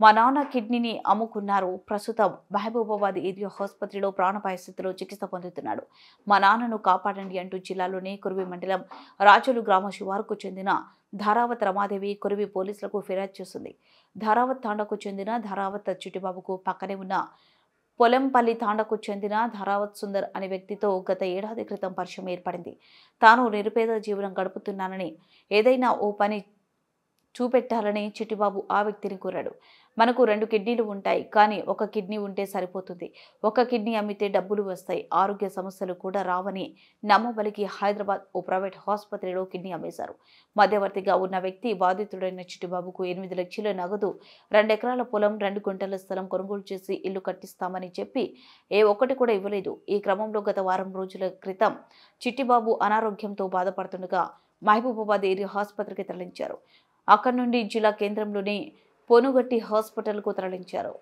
మా నాన్న కిడ్నీని అమ్ముకున్నారు. ప్రస్తుతం మహబూబాబాద్ ఏరియా ఆసుపత్రిలో ప్రాణాపాయ స్థితిలో చికిత్స పొందుతున్నాడు. మా నాన్నను కాపాడండి అంటూ జిల్లాలోని కురివి మండలం రాజోలు గ్రామ శివారుకు చెందిన ధారావత్ రమాదేవి కురివి పోలీసులకు ఫిర్యాదు చేసింది. ధారావత్ తాండాకు చెందిన ధారావత్ చిట్టిబాబుకు పక్కనే ఉన్న పొలంపల్లి తాండాకు చెందిన ధారావత్ సుందర్ అనే వ్యక్తితో గత ఏడాది క్రితం పరిచయం ఏర్పడింది. తాను నిరుపేద జీవనం గడుపుతున్నానని, ఏదైనా ఓ పని చూపెట్టాలని చిట్టిబాబు ఆ వ్యక్తిని కోరాడు. మనకు 2 కిడ్నీలు ఉంటాయి, కానీ ఒక కిడ్నీ ఉంటే సరిపోతుంది. ఒక కిడ్నీ అమ్మితే డబ్బులు వస్తాయి, ఆరోగ్య సమస్యలు కూడా రావని నమ్మబలికి హైదరాబాద్ ఓ ప్రైవేట్ ఆసుపత్రిలో కిడ్నీ అమ్మేశారు. మధ్యవర్తిగా ఉన్న వ్యక్తి బాధితుడైన చిట్టిబాబుకు 8 లక్షల నగదు, 2 ఎకరాల పొలం, 2 గుంటల స్థలం కొనుగోలు చేసి ఇల్లు కట్టిస్తామని చెప్పి ఏ ఒక్కటి కూడా ఇవ్వలేదు. ఈ క్రమంలో గత వారం రోజుల క్రితం చిట్టిబాబు అనారోగ్యంతో బాధపడుతుండగా మహబూబాబాద్ ఏరియా ఆసుపత్రికి తరలించారు. అక్కడి నుండి జిల్లా కేంద్రంలోని పొనుగట్టి హాస్పిటల్కు తరలించారు.